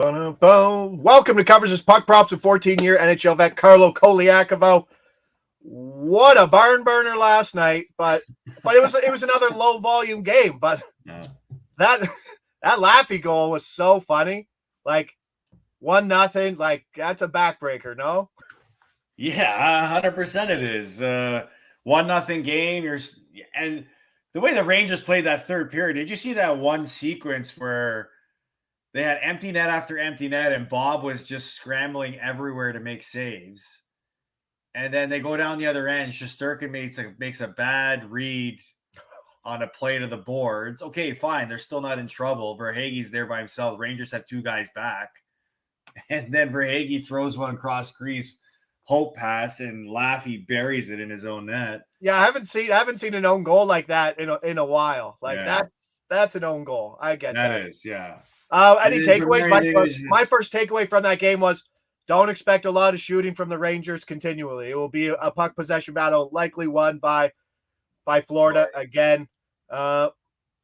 Welcome to Coverage's Puck Props with 14-year NHL vet Carlo Colaiacovo. What a barn burner last night, but it was another low volume game. But that Laffy goal was so funny. Like 1-0, like that's a backbreaker, no? Yeah, 100% it is. 1-0 game. And the way the Rangers played that third period, did you see that one sequence where they had empty net after empty net and Bob was just scrambling everywhere to make saves? And then they go down the other end. Shesterkin makes a bad read on a play to the boards. Okay, fine. They're still not in trouble. Verhaeghe's there by himself. Rangers have two guys back. And then Verhaeghe throws one cross crease, hope pass, and Laffy buries it in his own net. Yeah, I haven't seen an own goal like that in a while. Like Yeah. that's an own goal. I get that. That is, yeah. Any takeaways? My first takeaway from that game was don't expect a lot of shooting from the Rangers continually. It will be a puck possession battle, likely won by Florida again.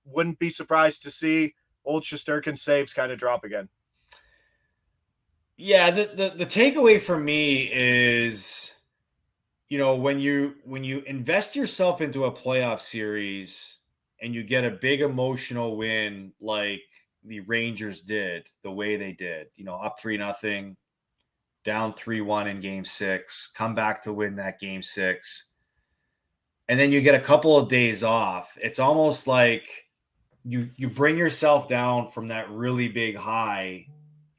Wouldn't be surprised to see old Shesterkin saves kind of drop again. Yeah, the takeaway for me is, when you invest yourself into a playoff series and you get a big emotional win like the Rangers did, the way they did, up 3-0, down 3-1 in game 6, come back to win that game 6. And then you get a couple of days off. It's almost like you bring yourself down from that really big high,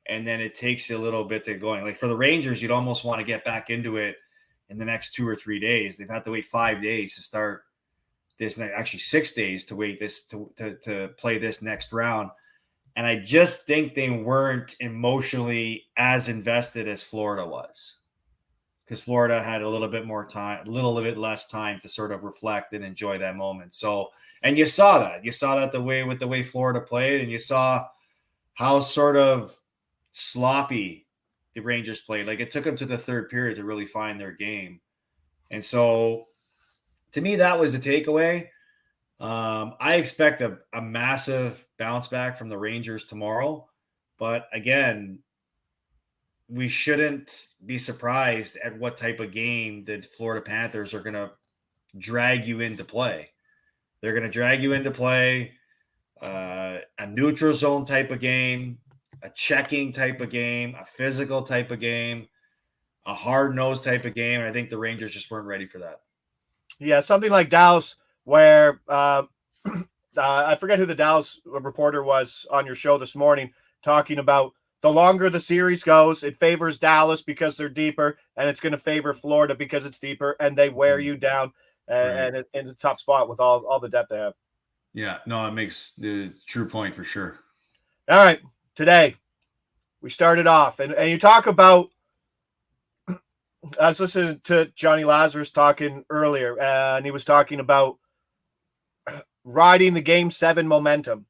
and then it takes you a little bit to going. Like for the Rangers, you'd almost want to get back into it in the next 2 or 3 days. They've had to wait 5 days to start this actually 6 days to wait this to play this next round. And I just think they weren't emotionally as invested as Florida was, because Florida had a little bit more time, a little bit less time to sort of reflect and enjoy that moment. So, and you saw that the way Florida played, and you saw how sort of sloppy the Rangers played. Like it took them to the third period to really find their game. And so to me, that was a takeaway. I expect a massive bounce back from the Rangers tomorrow. But again, we shouldn't be surprised at what type of game the Florida Panthers are going to drag you into play. They're going to drag you into play a neutral zone type of game, a checking type of game, a physical type of game, a hard-nosed type of game. And I think the Rangers just weren't ready for that. Yeah, something like Dallas, where I forget who the Dallas reporter was on your show this morning, talking about the longer the series goes, it favors Dallas because they're deeper, and it's going to favor Florida because it's deeper, and they wear you down, and it's a tough spot with all the depth they have. Yeah, no, it makes the true point for sure. All right, today we started off, and you talk about, I was listening to Johnny Lazarus talking earlier, and he was talking about riding the Game 7 momentum,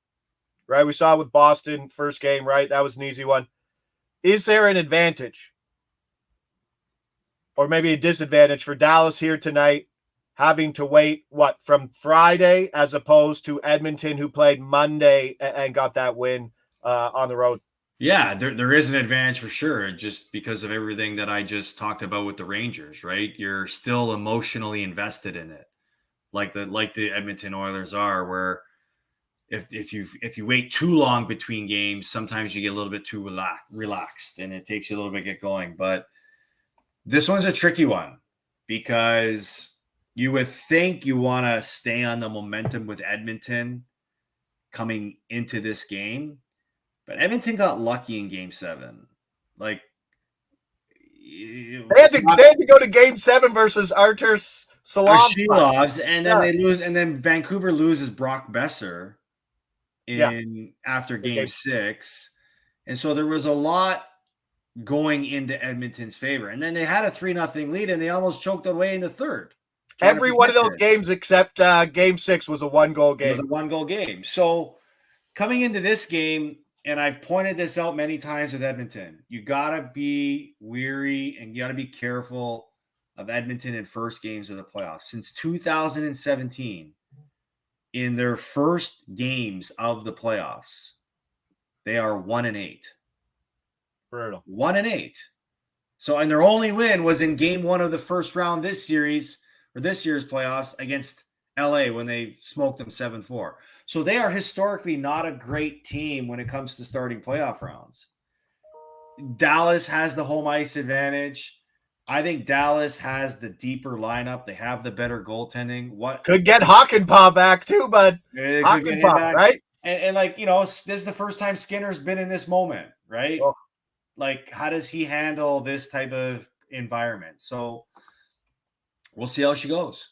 right? We saw it with Boston first game, right? That was an easy one. Is there an advantage or maybe a disadvantage for Dallas here tonight, having to wait, from Friday as opposed to Edmonton, who played Monday and got that win on the road? Yeah, there is an advantage for sure, just because of everything that I just talked about with the Rangers, right? You're still emotionally invested in it, like the Edmonton Oilers are, where if you wait too long between games, sometimes you get a little bit too relaxed, and it takes you a little bit to get going. But this one's a tricky one, because you would think you want to stay on the momentum with Edmonton coming into this game. But Edmonton got lucky in Game 7. Like they had to go to Game 7 versus Artur Silovs, and then they lose, and then Vancouver loses Brock Besser after Game 6, and so there was a lot going into Edmonton's favor, and then they had a 3-0 lead, and they almost choked away in the third. Every one of those games except Game 6 was a one-goal game. It was a one-goal game. So coming into this game, and I've pointed this out many times with Edmonton, you got to be weary and you got to be careful of Edmonton in first games of the playoffs. Since 2017, in their first games of the playoffs, they are 1-8. Brutal. 1-8. So, and their only win was in game 1 of the first round this year's playoffs against LA when they smoked them 7-4. So they are historically not a great team when it comes to starting playoff rounds. Dallas has the home ice advantage. I think Dallas has the deeper lineup. They have the better goaltending. Could get Hakanpää back too, bud. Hakanpää, right? And like, this is the first time Skinner's been in this moment, right? Oh. Like, how does he handle this type of environment? So we'll see how she goes.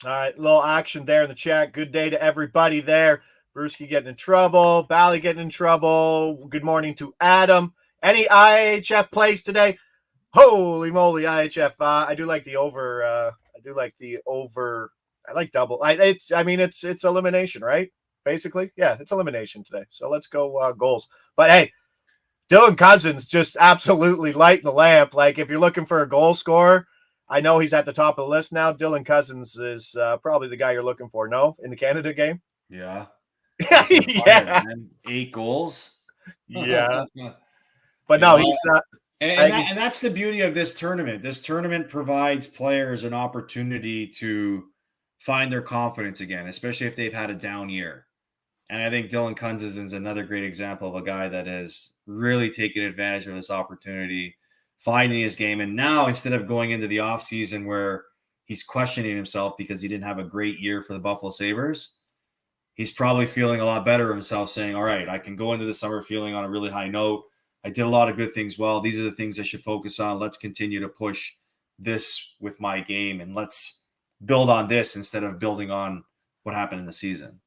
All right, little action there in the chat. Good day to everybody there. Brewski getting in trouble. Bally getting in trouble. Good morning to Adam. Any IHF plays today? Holy moly, IHF. I do like the over. I like double. It's elimination, right? Basically. Yeah, it's elimination today. So let's go goals. But hey, Dylan Cousins just absolutely lighting the lamp. Like, if you're looking for a goal scorer, I know he's at the top of the list now. Dylan Cousins is probably the guy you're looking for. No, in the Canada game. Yeah. Yeah. 8 goals. Yeah. But no, he's and that's the beauty of this tournament. This tournament provides players an opportunity to find their confidence again, especially if they've had a down year. And I think Dylan Cousins is another great example of a guy that has really taken advantage of this opportunity, finding his game. And now, instead of going into the offseason where he's questioning himself because he didn't have a great year for the Buffalo Sabres, he's probably feeling a lot better of himself, saying, all right, I can go into the summer feeling on a really high note. I did a lot of good things well. These are the things I should focus on. Let's continue to push this with my game, and let's build on this instead of building on what happened in the season.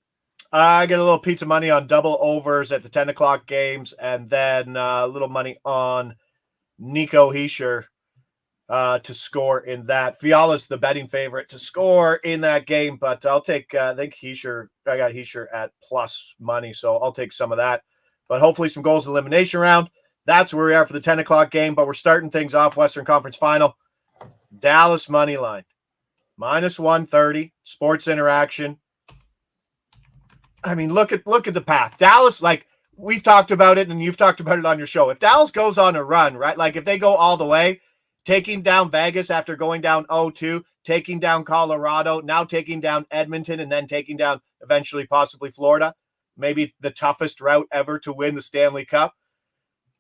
I get a little pizza money on double overs at the 10 o'clock games, and then a little money on Nico Hischier to score in that. Fiala's the betting favorite to score in that game, but I'll take, I think Hischier, I got Hischier at plus money, so I'll take some of that. But hopefully some goals in the elimination round. That's where we are for the 10 o'clock game, but we're starting things off Western Conference Final. Dallas money line, minus 130, Sports Interaction. I mean, look at the path. Dallas, like, we've talked about it, and you've talked about it on your show. If Dallas goes on a run, right, like if they go all the way, taking down Vegas after going down 0-2, taking down Colorado, now taking down Edmonton, and then taking down eventually possibly Florida, maybe the toughest route ever to win the Stanley Cup.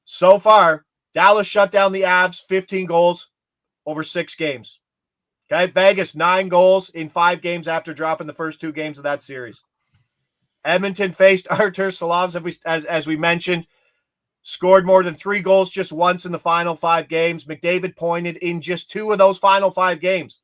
So far, Dallas shut down the Avs, 15 goals over 6 games. Okay, Vegas, 9 goals in 5 games after dropping the first 2 games of that series. Edmonton faced Artur Silovs, as we mentioned, scored more than 3 goals just once in the final 5 games. McDavid pointed in just 2 of those final 5 games.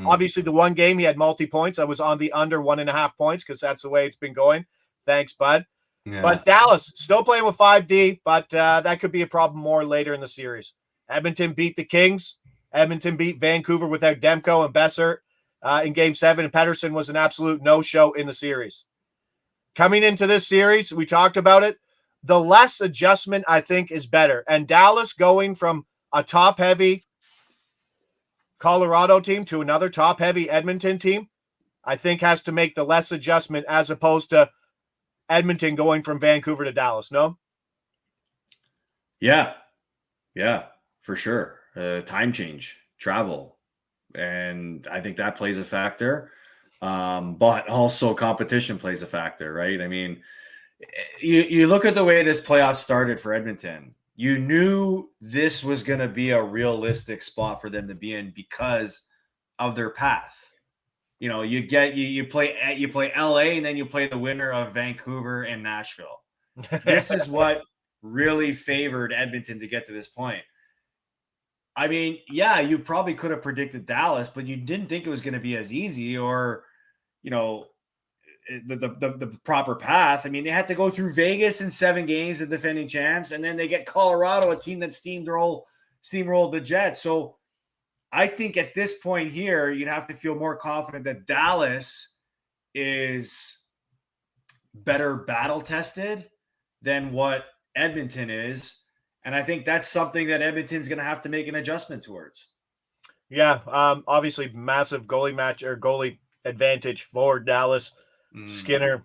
Obviously, the one game he had multi-points. I was on the under 1.5 points because that's the way it's been going. Thanks, bud. Yeah. But Dallas still playing with 5D, but that could be a problem more later in the series. Edmonton beat the Kings. Edmonton beat Vancouver without Demko and Besser in Game 7, and Pettersson was an absolute no-show in the series. Coming into this series, we talked about it. The less adjustment, I think, is better. And Dallas going from a top-heavy Colorado team to another top-heavy Edmonton team, I think has to make the less adjustment as opposed to Edmonton going from Vancouver to Dallas, no? Yeah, for sure. Time change, travel. And I think that plays a factor. But also competition plays a factor, right? I mean, you look at the way this playoff started for Edmonton. You knew this was going to be a realistic spot for them to be in because of their path. You know, you play LA, and then you play the winner of Vancouver and Nashville. This is what really favored Edmonton to get to this point. I mean, yeah, you probably could have predicted Dallas, but you didn't think it was going to be as easy or, you know, the proper path. I mean, they had to go through Vegas in 7 games, the defending champs, and then they get Colorado, a team that steamrolled the Jets. So I think at this point here, you'd have to feel more confident that Dallas is better battle tested than what Edmonton is. And I think that's something that Edmonton's going to have to make an adjustment towards. Yeah, obviously massive goalie advantage for Dallas. Skinner,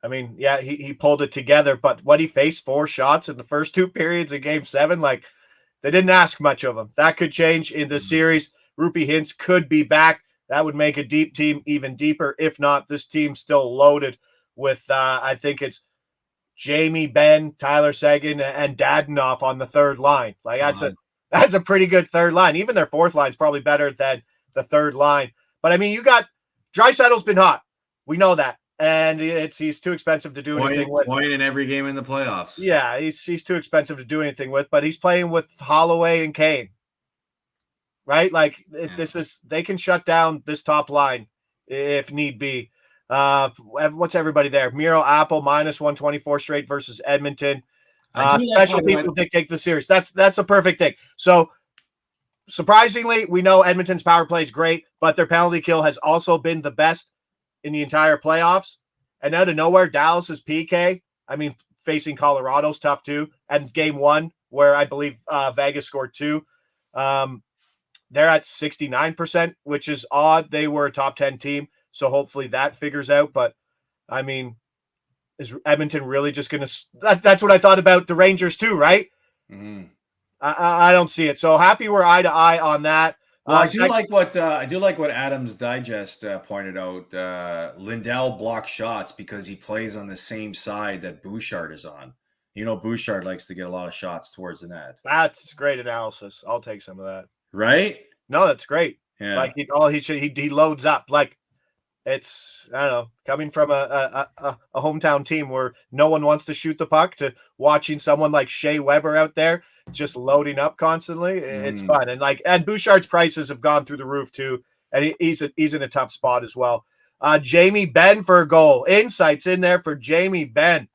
I mean, yeah, he pulled it together, but what he faced 4 shots in the first 2 periods of Game 7, like they didn't ask much of him. That could change in the series. Rupee Hintz could be back. That would make a deep team even deeper. If not, this team's still loaded with, I think it's Jamie Benn, Tyler Seguin, and Dadonov on the third line. Like that's a pretty good third line. Even their fourth line is probably better than the third line. But I mean, you got Draisaitl's been hot. We know that, and he's too expensive to do anything with. Point in every game in the playoffs. Yeah, he's too expensive to do anything with. But he's playing with Holloway and Kane, right? Like they can shut down this top line if need be. What's everybody there? Miro Apple minus 124 straight versus Edmonton. Special people dictate the series. That's the perfect thing. So surprisingly, we know Edmonton's power play is great, but their penalty kill has also been the best in the entire playoffs. And out of nowhere, Dallas's PK, I mean, facing Colorado's tough too. And Game 1, where I believe Vegas scored 2, they're at 69%, which is odd. They were a top 10 team. So hopefully that figures out. But, I mean, is Edmonton really just going to – that's what I thought about the Rangers too, right? Mm-hmm. I don't see it. So happy we're eye to eye on that. Well, I do like what Adams Digest pointed out. Lindell blocks shots because he plays on the same side that Bouchard is on. You know, Bouchard likes to get a lot of shots towards the net. That's great analysis. I'll take some of that. Right? No, that's great. Yeah. Like he loads up. Like it's, I don't know, coming from a hometown team where no one wants to shoot the puck to watching someone like Shea Weber out there just loading up constantly. It's fun. And Bouchard's prices have gone through the roof too. And he's in a tough spot as well. Jamie Benn for a goal. Insights in there for Jamie Benn.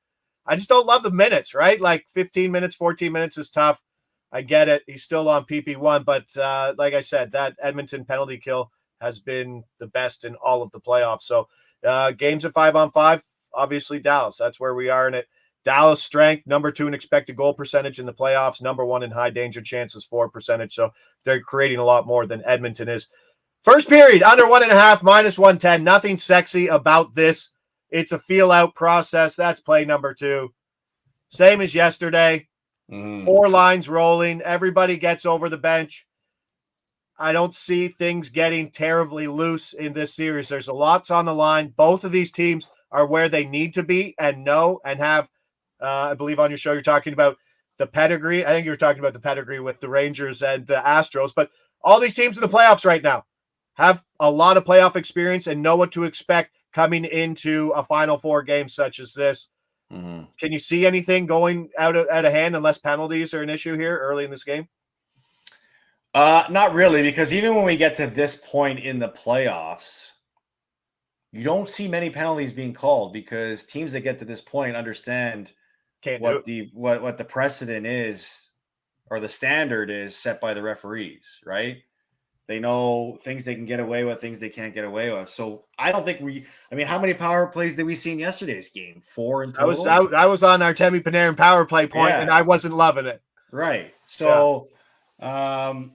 I just don't love the minutes, right? Like 15 minutes, 14 minutes is tough. I get it. He's still on PP1, but like I said, that Edmonton penalty kill has been the best in all of the playoffs. So games at 5-on-5, obviously Dallas. That's where we are in it. Dallas strength, number 2 in expected goal percentage in the playoffs, number 1 in high danger chances for percentage. So they're creating a lot more than Edmonton is. First period, under 1.5, minus 110. Nothing sexy about this. It's a feel-out process. That's play number 2. Same as yesterday. 4 lines rolling. Everybody gets over the bench. I don't see things getting terribly loose in this series. There's a lots on the line. Both of these teams are where they need to be and know and have. I believe on your show you're talking about the pedigree. I think you were talking about the pedigree with the Rangers and the Astros. But all these teams in the playoffs right now have a lot of playoff experience and know what to expect coming into a Final Four game such as this. Can you see anything going out of hand unless penalties are an issue here early in this game? Not really, because even when we get to this point in the playoffs, you don't see many penalties being called because teams that get to this point understand what the precedent is or the standard is set by the referees, right? They know things they can get away with, things they can't get away with. So I don't think how many power plays did we see in yesterday's game? 4 in total? I was on Artemi Panarin power play point, and I wasn't loving it. Right. So, I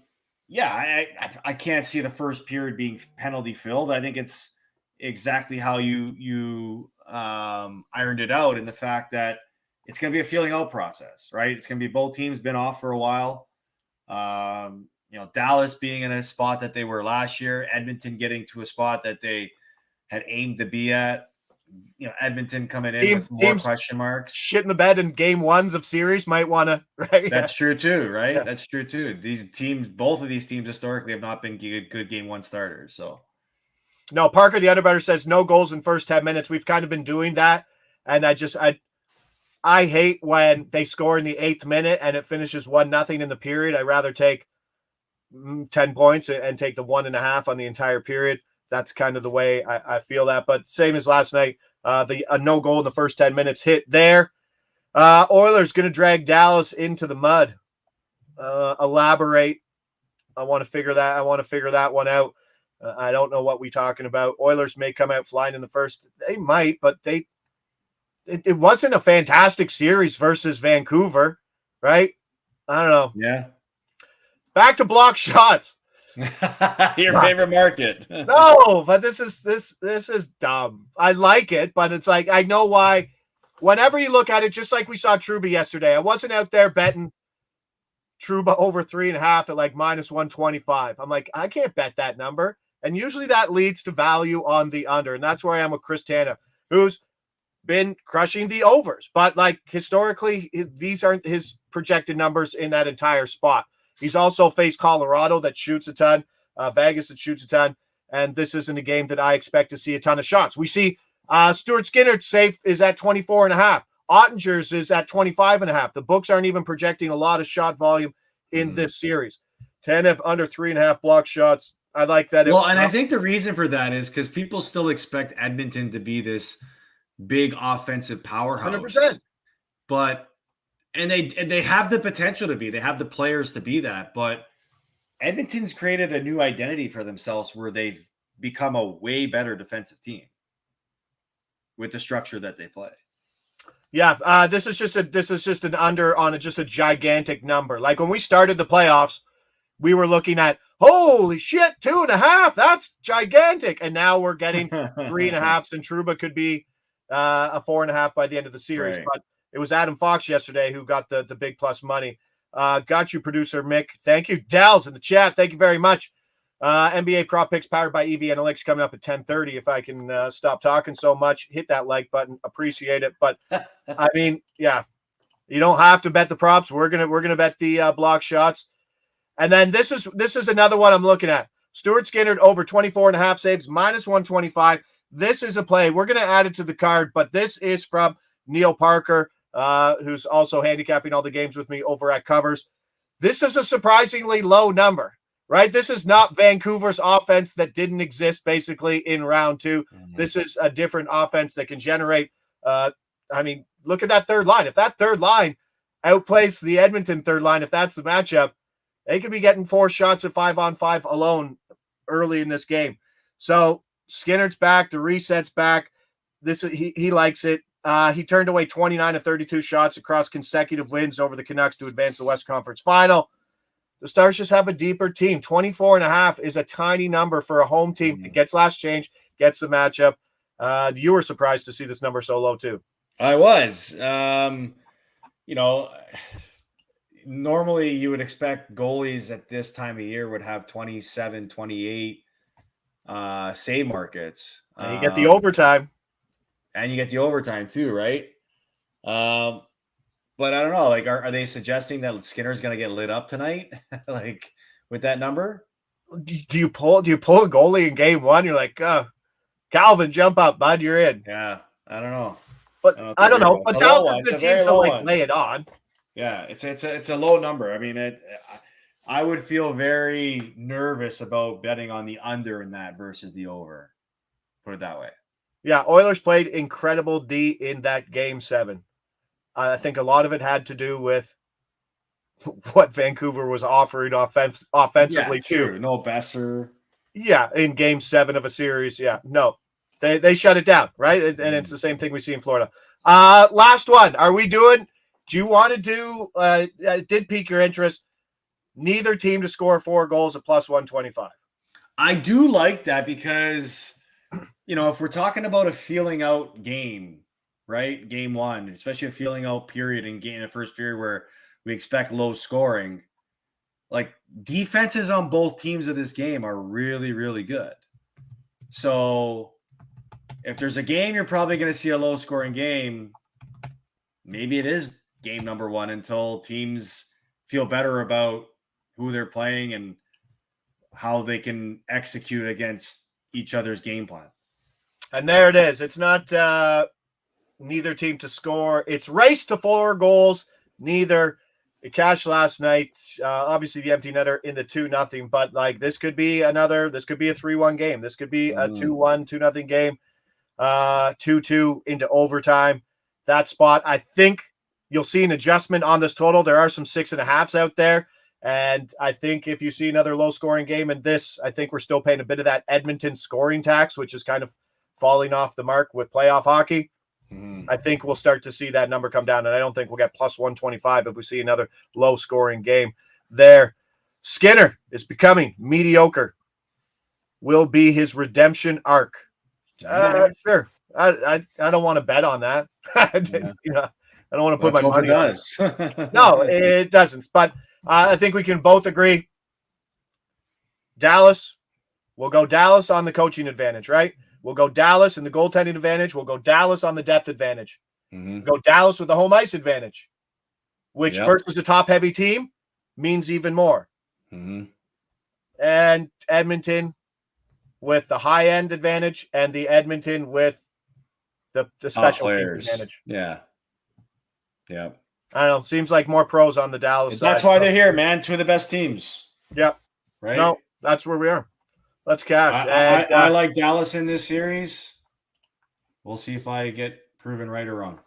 can't see the first period being penalty filled. I think it's exactly how you ironed it out in the fact that it's going to be a feeling out process, right? It's going to be both teams been off for a while. Dallas being in a spot that they were last year, Edmonton getting to a spot that they had aimed to be at. Edmonton coming in with more question marks. Shit in the bed in game 1s of series might want to, right? That's true too, right? Yeah. That's true too. Both of these teams historically have not been good game 1 starters. So, no, Parker, the underbetter, says no goals in first 10 minutes. We've kind of been doing that. And I hate when they score in the 8th minute and it finishes 1-0 in the period. I'd rather take 10 points and take the 1.5 on the entire period. That's kind of the way I feel that. But same as last night, a no goal in the first 10 minutes hit there. Oilers going to drag Dallas into the mud. Elaborate. I want to figure that one out. I don't know what we're talking about. Oilers may come out flying in the first. They might, but it wasn't a fantastic series versus Vancouver, right? I don't know. Yeah. Back to block shots. Your favorite market. No, but this is dumb. I like it, but it's like I know why. Whenever you look at it, just like we saw Trouba yesterday, I wasn't out there betting Trouba over 3.5 at like minus 125. I'm like, I can't bet that number. And usually that leads to value on the under. And that's where I am with Chris Tanev, who's been crushing the overs. But like historically, these aren't his projected numbers in that entire spot. He's also faced Colorado that shoots a ton, Vegas that shoots a ton. And this isn't a game that I expect to see a ton of shots. We see Stuart Skinner's safe is at 24.5. Ottinger's is at 25.5. The books aren't even projecting a lot of shot volume in this series. Tanev under 3.5 block shots. I like that. Well, and I think the reason for that is because people still expect Edmonton to be this big offensive powerhouse. 100%. But they have the potential to be. They have the players to be that. But Edmonton's created a new identity for themselves where they've become a way better defensive team with the structure that they play. Yeah, this is just an under on just a gigantic number. Like when we started the playoffs, we were looking at holy shit, 2.5. That's gigantic, and now we're getting 3.5. And Trouba could be a 4.5 by the end of the series. Right. But it was Adam Fox yesterday who got the big plus money. Got you, producer Mick. Thank you, Dell's in the chat. Thank you very much. NBA prop picks powered by EV Analytics coming up at 10:30. If I can stop talking so much, hit that like button. Appreciate it. But I mean, yeah, you don't have to bet the props. We're gonna bet the block shots. And then this is another one I'm looking at. Stuart Skinner over 24.5 saves, minus 125. This is a play. We're gonna add it to the card, but this is from Neil Parker, who's also handicapping all the games with me over at Covers. This is a surprisingly low number. Right? This is not Vancouver's offense that didn't exist basically in round 2. Mm-hmm. This is a different offense that can generate. I mean, look at that third line. If that third line outplays the Edmonton third line, if that's the matchup, they could be getting 4 shots at 5-on-5 alone early in this game. So Skinner's back. The reset's back. He likes it. He turned away 29 of 32 shots across consecutive wins over the Canucks to advance the West Conference Final. The Stars just have a deeper team. 24.5 is a tiny number for a home team. It gets last change, gets the matchup. You were surprised to see this number so low too. I was. Normally you would expect goalies at this time of year would have 27, 28 save markets. And you get the overtime. And you get the overtime too, right? But I don't know. Like, are they suggesting that Skinner's going to get lit up tonight? Like with that number? Do you pull a goalie in game 1? You're like, Calvin, jump up, bud. You're in. Yeah, I don't know. But I don't know. But Dallas is the team to like lay it on. Yeah, it's a low number. I mean, I would feel very nervous about betting on the under in that versus the over. Put it that way. Yeah, Oilers played incredible D in that game 7. I think a lot of it had to do with what Vancouver was offering offensively too. True. No Besser. Yeah, in game 7 of a series. Yeah, no, they shut it down, right? And it's the same thing we see in Florida. Last one. Do you want to do? It did pique your interest. Neither team to score 4 goals at plus 125. I do like that because, if we're talking about a feeling out game. Right, game 1, especially a feeling out period in the first period where we expect low scoring. Like defenses on both teams of this game are really, really good. So if there's a game you're probably going to see a low scoring game, maybe it is game number 1 until teams feel better about who they're playing and how they can execute against each other's game plan. And there it is. It's not neither team to score. It's race to 4 goals. Neither. It cashed last night. Obviously the empty netter in the 2-0, but like this could be a 3-1 game. This could be a 2-1, 2-0 game. 2-2 into overtime. That spot, I think you'll see an adjustment on this total. There are some 6.5s out there. And I think if you see another low scoring game in this, I think we're still paying a bit of that Edmonton scoring tax, which is kind of falling off the mark with playoff hockey. I think we'll start to see that number come down, and I don't think we'll get plus 125 if we see another low-scoring game there. Skinner is becoming mediocre. Will be his redemption arc. Sure. I don't want to bet on that. I don't want to put my money on it. No, it doesn't. But I think we can both agree. Dallas, we'll go Dallas on the coaching advantage, right? We'll go Dallas in the goaltending advantage. We'll go Dallas on the depth advantage. Mm-hmm. We'll go Dallas with the home ice advantage, which versus a top-heavy team means even more. Mm-hmm. And Edmonton with the high-end advantage and the Edmonton with the special advantage. Yeah. I don't know. Seems like more pros on the Dallas side. That's why they're here, man. Two of the best teams. Yep. Right? No, that's where we are. Let's cash. I like Dallas in this series. We'll see if I get proven right or wrong.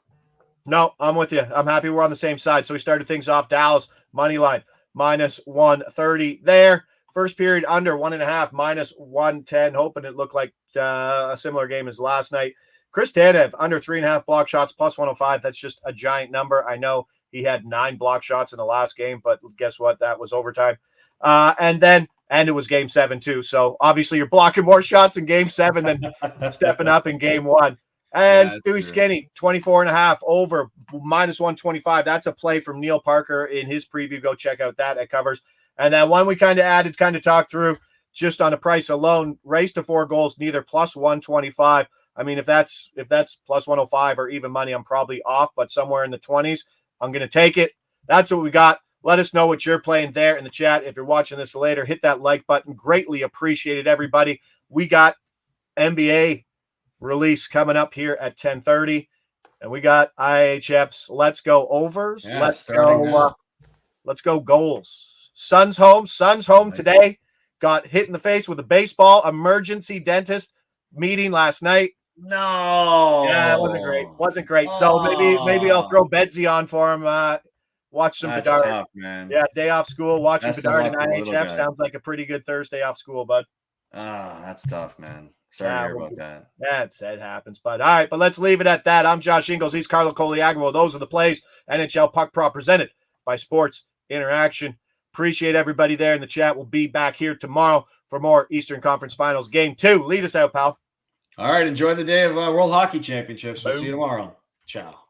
No, I'm with you. I'm happy we're on the same side. So we started things off. Dallas, money line, minus 130 there. First period under 1.5, minus 110. Hoping it looked like a similar game as last night. Chris Tanev, under 3.5 block shots, plus 105. That's just a giant number. I know he had 9 block shots in the last game, but guess what? That was overtime. And it was game 7 too. So obviously you're blocking more shots in game 7 than stepping up in game 1. And Stewie Skinny, 24.5 over, minus 125. That's a play from Neil Parker in his preview. Go check out that. It covers. And then one we kind of talked through just on the price alone, race to 4 goals, neither plus 125. I mean, if that's plus 105 or even money, I'm probably off, but somewhere in the 20s, I'm going to take it. That's what we got. Let us know what you're playing there in the chat. If you're watching this later, hit that like button. Greatly appreciated, everybody. We got NBA release coming up here at 10:30, and we got IHF's Let's Go overs. Let's go goals. Suns home today. Got hit in the face with a baseball. Emergency dentist meeting last night. No. Yeah, it wasn't great. So maybe I'll throw Bedsy on for him. Watch some Bedard. Tough, man. Yeah, day off school. Watching Bedard and IHF sounds like a pretty good Thursday off school, bud. That's tough, man. Sorry to hear about that. Yeah, it happens. But all right, but let's leave it at that. I'm Josh Ingles. He's Carlo Colaiacovo. Those are the plays. NHL Puck Prop presented by Sports Interaction. Appreciate everybody there in the chat. We'll be back here tomorrow for more Eastern Conference Finals. Game 2. Lead us out, pal. All right. Enjoy the day of World Hockey Championships. We'll see you tomorrow. Ciao.